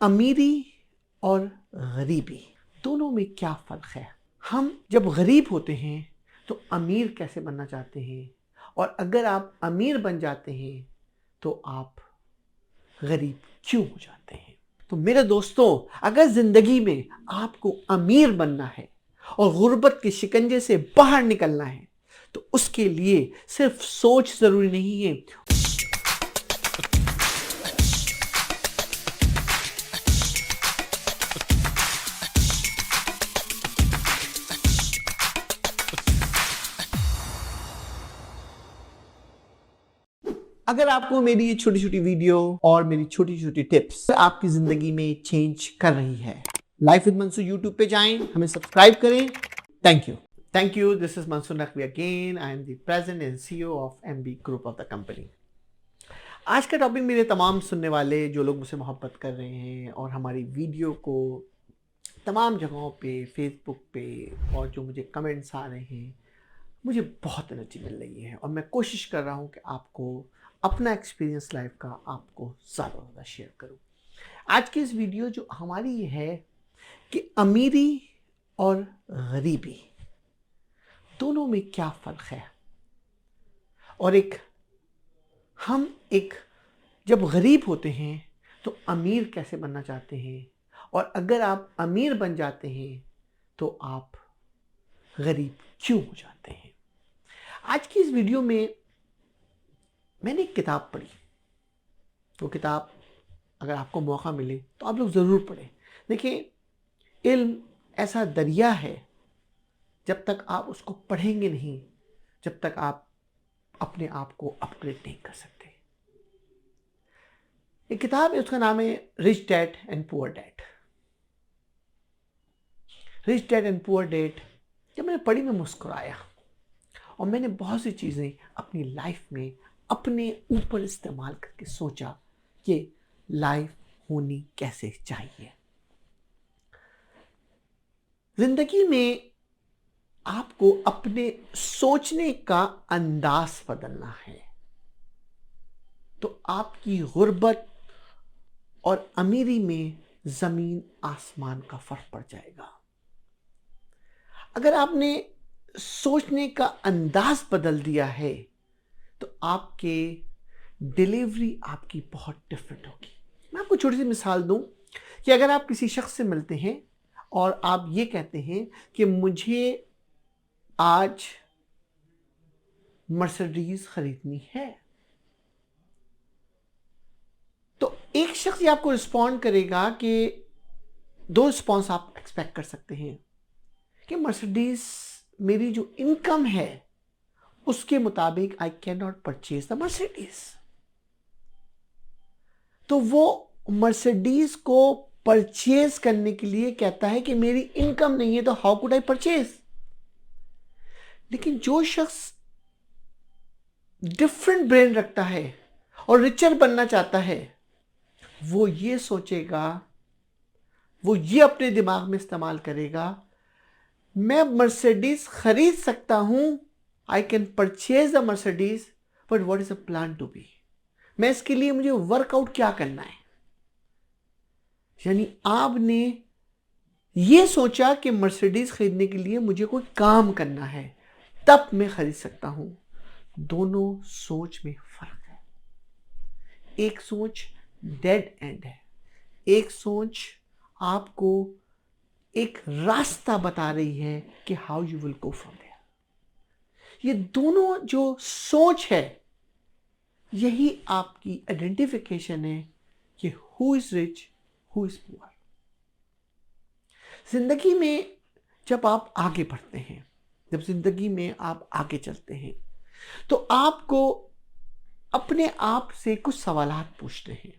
अमीरी और गरीबी दोनों में क्या फ़र्क है। हम जब गरीब होते हैं तो अमीर कैसे बनना चाहते हैं, और अगर आप अमीर बन जाते हैं तो आप गरीब क्यों हो जाते हैं। तो मेरे दोस्तों, अगर ज़िंदगी में आपको अमीर बनना है और गुर्बत के शिकंजे से बाहर निकलना है तो उसके लिए सिर्फ सोच ज़रूरी नहीं है। अगर आपको मेरी ये छोटी छोटी वीडियो और मेरी छोटी छोटी टिप्स आपकी जिंदगी में चेंज कर रही है, लाइफ विद मंसूर यूट्यूब पे जाएं, हमें सब्सक्राइब करें। Thank you. This is Mansoor Naqvi again. I am the present and CEO of MB group of the company. आज का टॉपिक मेरे तमाम सुनने वाले जो लोग मुझसे मोहब्बत कर रहे हैं और हमारी वीडियो को तमाम जगहों पे, फेसबुक पे, और जो मुझे कमेंट्स आ रहे हैं, मुझे बहुत एनर्जी मिल रही है और मैं कोशिश कर रहा हूँ कि आपको अपना एक्सपीरियंस लाइफ का आपको ज़्यादा से ज़्यादा शेयर करूँ। आज की इस वीडियो जो हमारी ये है कि अमीरी और गरीबी दोनों में क्या फ़र्क है, और हम जब गरीब होते हैं तो अमीर कैसे बनना चाहते हैं, और अगर आप अमीर बन जाते हैं तो आप गरीब क्यों हो जाते हैं। आज की इस वीडियो में मैंने एक किताब पढ़ी। वो किताब अगर आपको मौका मिले तो आप लोग ज़रूर पढ़ें। देखिए, इल्म ऐसा दरिया है, जब तक आप उसको पढ़ेंगे नहीं, जब तक आप अपने आप को अपग्रेड नहीं कर सकते। एक किताब है, उसका नाम है rich dad and poor dad. Rich dad and poor dad जब मैंने पढ़ी, मैं मुस्कुराया और मैंने बहुत सी चीज़ें अपनी लाइफ में अपने ऊपर इस्तेमाल करके सोचा कि लाइफ होनी कैसे चाहिए। जिंदगी में आपको अपने सोचने का अंदाज बदलना है तो आपकी गुर्बत और अमीरी में जमीन आसमान का फर्क पड़ जाएगा। अगर आपने सोचने का अंदाज बदल दिया है तो आपके डिलीवरी आपकी बहुत डिफरेंट होगी। मैं आपको छोटी सी मिसाल दूं कि अगर आप किसी शख्स से मिलते हैं और आप ये कहते हैं कि मुझे आज मर्सिडीज खरीदनी है, तो एक शख्स ये आपको रिस्पॉन्ड करेगा कि दो रिस्पॉन्स आप एक्सपेक्ट कर सकते हैं कि मर्सिडीज मेरी जो इनकम है उसके मुताबिक I can not purchase the Mercedes. तो वो मर्सिडीज को परचेज करने के लिए कहता है कि मेरी इनकम नहीं है, तो हाउ कुड आई परचेज। लेकिन जो शख्स डिफरेंट ब्रेन रखता है और रिचर बनना चाहता है, वो ये सोचेगा, वो ये अपने दिमाग में इस्तेमाल करेगा, मैं मर्सिडीज खरीद सकता हूं, I can purchase the Mercedes, but what is a plan to be. मैं इसके लिए मुझे वर्कआउट क्या करना है। यानी आपने ये सोचा कि मर्सिडीज खरीदने के लिए मुझे कोई काम करना है, तब मैं खरीद सकता हूं। दोनों सोच में फर्क है। एक सोच डेड एंड है, एक सोच आपको एक रास्ता बता रही है कि how you will go from there. ये दोनों जो सोच है, यही आपकी आइडेंटिफिकेशन है कि who is rich, who is poor. जिंदगी में जब आप आगे बढ़ते हैं, जब जिंदगी में आप आगे चलते हैं, तो आपको अपने आप से कुछ सवालात पूछते हैं,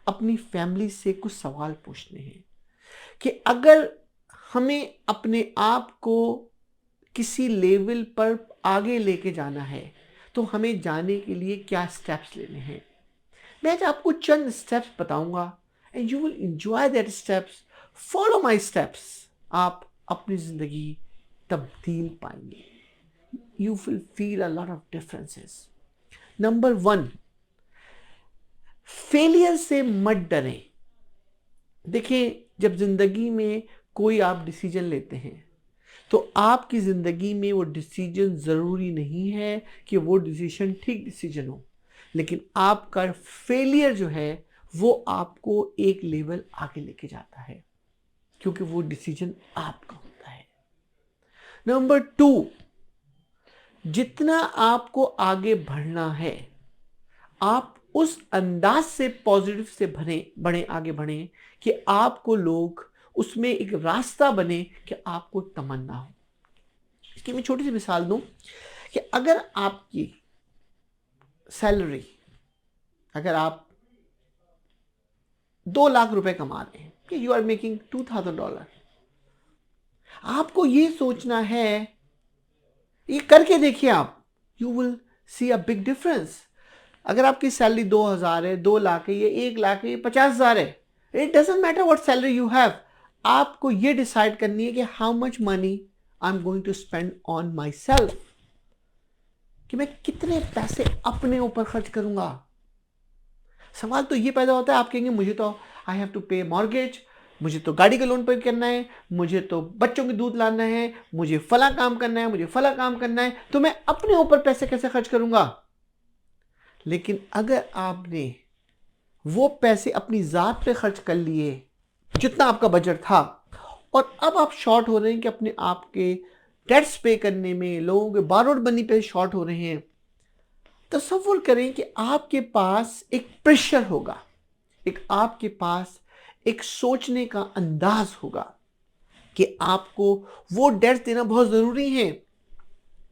अपनी फैमिली से कुछ सवाल पूछने हैं कि अगर हमें अपने आप को किसी लेवल पर आगे लेके जाना है तो हमें जाने के लिए क्या स्टेप्स लेने हैं। मैं आज आपको चंद स्टेप्स बताऊंगा and you will enjoy that steps. Follow my steps. आप अपनी जिंदगी तब्दील पाएंगे। You will feel a lot of differences. Number 1, failure से मत डरें, देखिए, जब जिंदगी में कोई आप डिसीजन लेते हैं तो आपकी जिंदगी में वो डिसीजन जरूरी नहीं है कि वो डिसीजन ठीक डिसीजन हो, लेकिन आपका फेलियर जो है वो आपको एक लेवल आगे लेके जाता है, क्योंकि वो डिसीजन आपका होता है। नंबर 2, जितना आपको आगे बढ़ना है आप उस अंदाज से पॉजिटिव से बढ़े आगे बढ़े कि आपको लोग उसमें एक रास्ता बने कि आपको तमन्ना हो। इसकी मैं छोटी सी मिसाल दूं कि अगर आपकी सैलरी, अगर आप 2 लाख रुपए कमा रहे हैं कि यू आर मेकिंग $2000, आपको ये सोचना है, ये करके देखिए आप, you will see a big difference. अगर आपकी सैलरी 2000 है, 2 लाख है, ये 1 लाख है, ये 50,000 है, it doesn't matter what salary you have. आपको ये डिसाइड करनी है कि how much money I am going to spend on my self, कि मैं कितने पैसे अपने ऊपर खर्च करूंगा। सवाल तो ये पैदा होता है, आप कहेंगे मुझे तो आई हैव टू पे मॉर्गेज, मुझे तो गाड़ी का लोन पे करना है, मुझे तो बच्चों के दूध लाना है, मुझे फला काम करना है, मुझे फला काम करना है, तो मैं अपने ऊपर पैसे कैसे खर्च करूंगा। लेकिन अगर आपने वो पैसे अपनी जात पे खर्च कर लिए जितना आपका बजट था, और अब आप शॉर्ट हो रहे हैं कि अपने आप के डेट्स पे करने में, लोगों के बारोड मनी पे शॉर्ट हो रहे हैं, तसव्वुर करें कि आपके पास एक प्रेशर होगा, एक आपके पास एक सोचने का अंदाज होगा कि आपको वो डेट्स देना बहुत जरूरी है।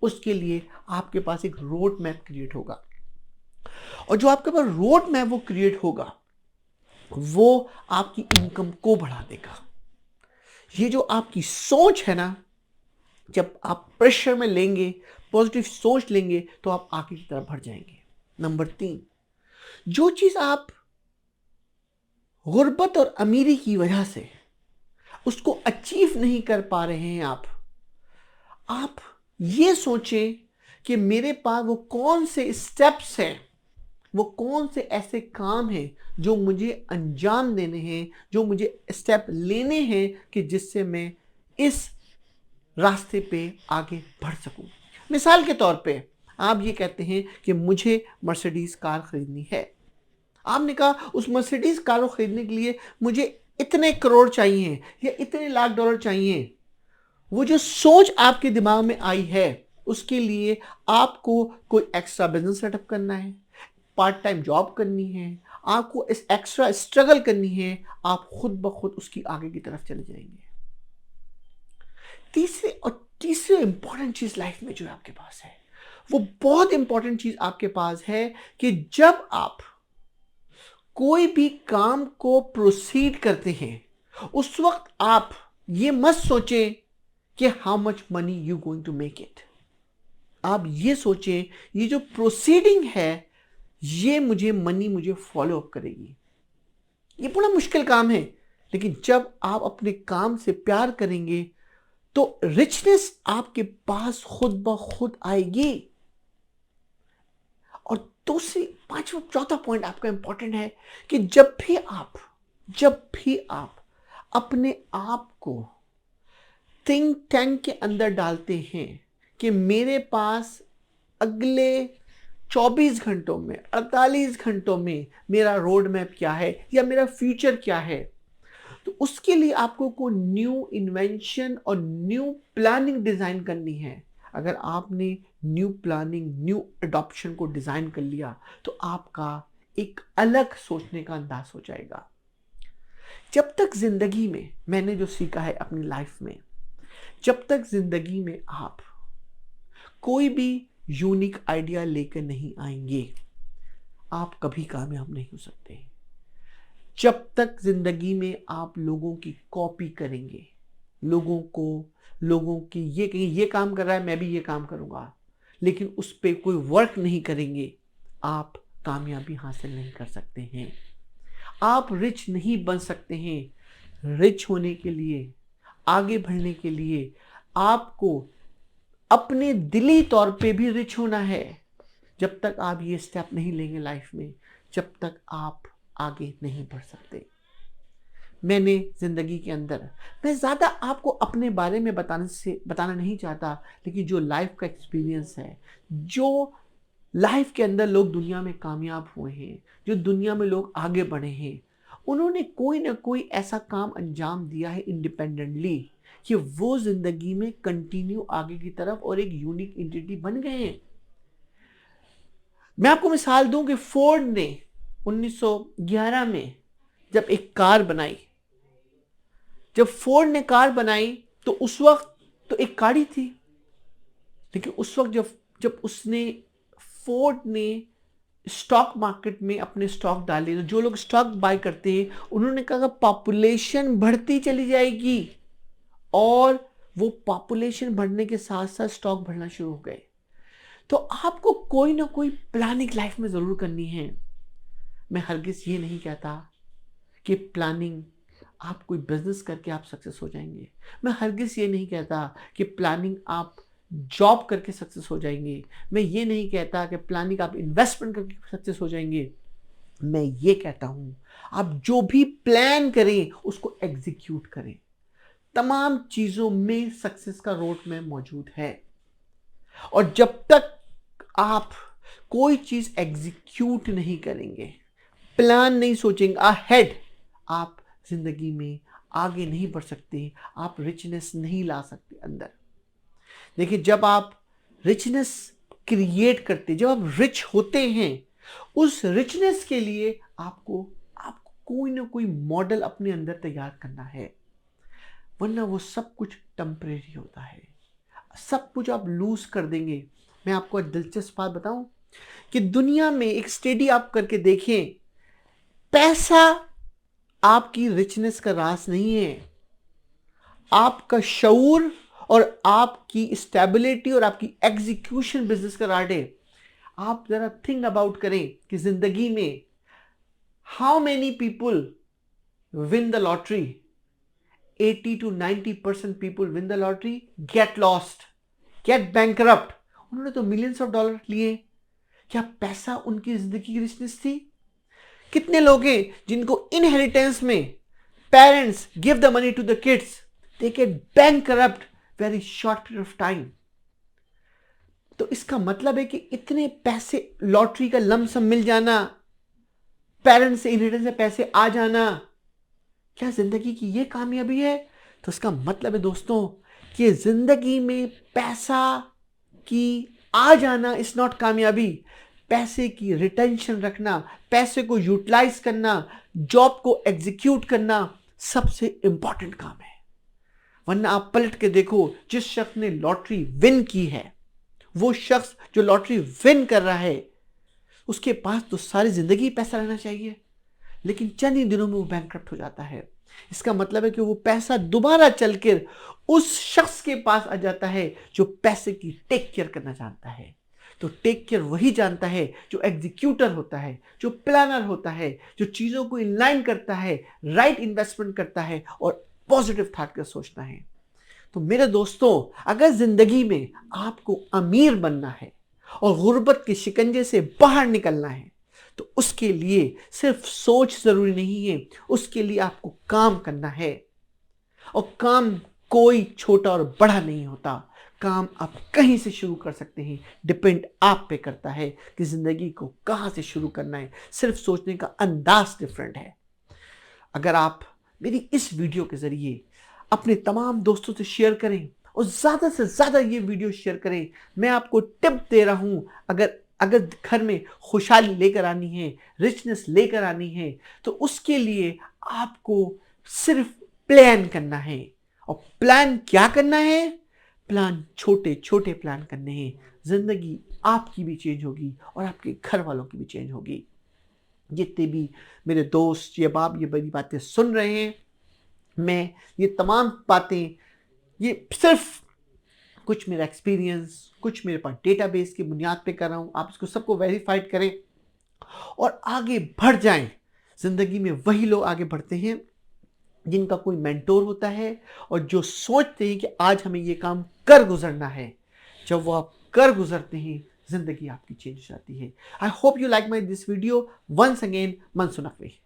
उसके लिए आपके पास एक रोड मैप क्रिएट होगा, और जो आपके पास रोड मैप वो क्रिएट होगा वो आपकी इनकम को बढ़ा देगा। ये जो आपकी सोच है ना, जब आप प्रेशर में लेंगे, पॉजिटिव सोच लेंगे, तो आप आगे की तरफ बढ़ जाएंगे। नंबर 3, जो चीज आप गुर्बत और अमीरी की वजह से उसको अचीव नहीं कर पा रहे हैं, आप ये सोचें कि मेरे पास वो कौन से स्टेप्स हैं, वो कौन से ऐसे काम हैं जो मुझे अंजाम देने हैं, जो मुझे स्टेप लेने हैं कि जिससे मैं इस रास्ते पे आगे बढ़ सकूं। मिसाल के तौर पे आप ये कहते हैं कि मुझे मर्सिडीज कार खरीदनी है। आपने कहा उस मर्सिडीज कार को खरीदने के लिए मुझे इतने करोड़ चाहिए या इतने लाख डॉलर चाहिए। वो जो सोच आपके दिमाग में आई है, उसके लिए आपको कोई एक्स्ट्रा बिजनेस सेटअप करना है, पार्ट टाइम जॉब करनी है, आपको इस एक्स्ट्रा स्ट्रगल करनी है, आप खुद ब खुद उसकी आगे की तरफ चले जाएंगे। तीसरी इंपॉर्टेंट चीज लाइफ में जो आपके पास है, वो बहुत इंपॉर्टेंट चीज आपके पास है कि जब आप कोई भी काम को प्रोसीड करते हैं उस वक्त आप ये मत सोचें कि how much money you going to make it. आप ये सोचें ये जो प्रोसीडिंग है ये मुझे फॉलो अप करेगी। ये बड़ा मुश्किल काम है, लेकिन जब आप अपने काम से प्यार करेंगे तो रिचनेस आपके पास खुद ब खुद आएगी। और दूसरी, पांचवा, चौथा पॉइंट आपका इंपॉर्टेंट है कि जब भी आप अपने आप को थिंक टैंक के अंदर डालते हैं कि मेरे पास अगले 24 घंटों में, 48 घंटों में मेरा रोड मैप क्या है या मेरा फ्यूचर क्या है, तो उसके लिए आपको कोई न्यू इन्वेंशन और न्यू प्लानिंग डिजाइन करनी है। अगर आपने न्यू प्लानिंग, न्यू अडॉप्शन को डिजाइन कर लिया तो आपका एक अलग सोचने का अंदाज हो जाएगा। जब तक जिंदगी में मैंने जो सीखा है अपनी लाइफ में, जब तक जिंदगी में आप कोई भी यूनिक आइडिया लेकर नहीं आएंगे, आप कभी कामयाब नहीं हो सकते। जब तक जिंदगी में आप लोगों की कॉपी करेंगे, लोगों की ये कहेंगे ये काम कर रहा है मैं भी ये काम करूंगा, लेकिन उस पर कोई वर्क नहीं करेंगे, आप कामयाबी हासिल नहीं कर सकते हैं। आप रिच नहीं बन सकते हैं। रिच होने के लिए, आगे बढ़ने के लिए आपको अपने दिली तौर पे भी रिच होना है। जब तक आप ये स्टेप नहीं लेंगे लाइफ में, जब तक आप आगे नहीं बढ़ सकते। मैंने जिंदगी के अंदर, मैं ज़्यादा आपको अपने बारे में बताना नहीं चाहता, लेकिन जो लाइफ का एक्सपीरियंस है, जो लाइफ के अंदर लोग दुनिया में कामयाब हुए हैं, जो दुनिया में लोग आगे बढ़े हैं, उन्होंने कोई ना कोई ऐसा काम अंजाम दिया है इंडिपेंडेंटली कि वो जिंदगी में कंटिन्यू आगे की तरफ और एक यूनिक एंटिटी बन गए हैं। मैं आपको मिसाल दूं कि फोर्ड ने 1911 में जब एक कार बनाई, जब फोर्ड ने कार बनाई तो उस वक्त तो एक कार ही थी, लेकिन उस वक्त जब उसने फोर्ड ने स्टॉक मार्केट में अपने स्टॉक डाले, तो जो लोग स्टॉक बाय करते हैं उन्होंने कहा पॉपुलेशन बढ़ती चली जाएगी, और वो पॉपुलेशन बढ़ने के साथ साथ स्टॉक बढ़ना शुरू हो गए। तो आपको कोई ना कोई प्लानिंग लाइफ में जरूर करनी है। मैं हरगिज ये नहीं कहता कि प्लानिंग आप कोई बिजनेस करके आप सक्सेस हो जाएंगे। मैं हरगिज ये नहीं कहता कि प्लानिंग आप जॉब करके सक्सेस हो जाएंगे। मैं ये नहीं कहता कि प्लानिंग आप इन्वेस्टमेंट करके सक्सेस हो जाएंगे। मैं ये कहता हूं आप जो भी प्लान करें उसको एग्जीक्यूट करें। तमाम चीजों में सक्सेस का रोड में मौजूद है, और जब तक आप कोई चीज एग्जीक्यूट नहीं करेंगे, प्लान नहीं सोचेंगे अहेड, आप जिंदगी में आगे नहीं बढ़ सकते, आप रिचनेस नहीं ला सकते अंदर। देखिए, जब आप रिचनेस क्रिएट करते, जब आप रिच होते हैं, उस रिचनेस के लिए आपको कोई ना कोई मॉडल अपने अंदर तैयार करना है, वरना वो सब कुछ टेम्परेरी होता है। सब कुछ आप लूज कर देंगे। मैं आपको एक दिलचस्प बात बताऊं कि दुनिया में एक स्टडी आप करके देखें, पैसा आपकी रिचनेस का राज नहीं है, आपका शऊर और आपकी स्टेबिलिटी और आपकी एग्जीक्यूशन बिजनेस का राज है। आप जरा थिंक अबाउट करें कि जिंदगी में how many people win the lottery. 80 to 90% people win the lottery, get lost, get bankrupt. उन्होंने तो मिलियंस ऑफ डॉलर लिए। क्या पैसा उनकी जिंदगी की रिचनेस थी? कितने लोग हैं जिनको इनहेरिटेंस में parents give the money to the kids, they get bankrupt very short period of time. तो इसका मतलब है कि इतने पैसे, लॉटरी का लमसम मिल जाना, पेरेंट्स से इनहेरिटेंस से पैसे आ जाना, क्या जिंदगी की ये कामयाबी है? तो इसका मतलब है दोस्तों कि जिंदगी में पैसा की आ जाना इज नॉट कामयाबी। पैसे की रिटेंशन रखना, पैसे को यूटिलाइज करना, जॉब को एग्जीक्यूट करना सबसे इंपॉर्टेंट काम है। वरना आप पलट के देखो, जिस शख्स ने लॉटरी विन की है, वो शख्स जो लॉटरी विन कर रहा है, उसके पास तो सारी जिंदगी पैसा रहना चाहिए, लेकिन चंद ही दिनों में वो बैंकक्रप्ट हो जाता है। इसका मतलब है कि वो पैसा दोबारा चलकर उस शख्स के पास आ जाता है जो पैसे की टेक केयर करना जानता है। तो टेक केयर वही जानता है जो एग्जीक्यूटर होता है, जो प्लानर होता है, जो चीजों को इनलाइन करता है, राइट इन्वेस्टमेंट करता है और पॉजिटिव थॉट का सोचना है। तो मेरे दोस्तों, अगर जिंदगी में आपको अमीर बनना है और गुर्बत के शिकंजे से बाहर निकलना है, तो उसके लिए सिर्फ सोच जरूरी नहीं है, उसके लिए आपको काम करना है। और काम कोई छोटा और बड़ा नहीं होता, काम आप कहीं से शुरू कर सकते हैं। डिपेंड आप पे करता है कि जिंदगी को कहां से शुरू करना है। सिर्फ सोचने का अंदाज डिफरेंट है। अगर आप मेरी इस वीडियो के जरिए अपने तमाम दोस्तों से शेयर करें और ज्यादा से ज्यादा ये वीडियो शेयर करें, मैं आपको टिप दे रहा हूं, अगर घर में खुशहाली लेकर आनी है, रिचनेस लेकर आनी है, तो उसके लिए आपको सिर्फ प्लान करना है। और प्लान क्या करना है? प्लान छोटे छोटे प्लान करने हैं। जिंदगी आपकी भी चेंज होगी और आपके घर वालों की भी चेंज होगी। जितने भी मेरे दोस्त ये बाप ये बड़ी बातें सुन रहे हैं, मैं ये तमाम बातें, ये सिर्फ कुछ मेरा एक्सपीरियंस, कुछ मेरे पास डेटाबेस की बुनियाद पे कर रहा हूं। आप इसको सबको वेरीफाइड करें और आगे बढ़ जाएं। जिंदगी में वही लोग आगे बढ़ते हैं जिनका कोई मेंटोर होता है और जो सोचते हैं कि आज हमें ये काम कर गुजरना है। जब वो आप कर गुजरते हैं, जिंदगी आपकी चेंज हो जाती है। I hope you like my this video. Once again, Mansoor Naqvi.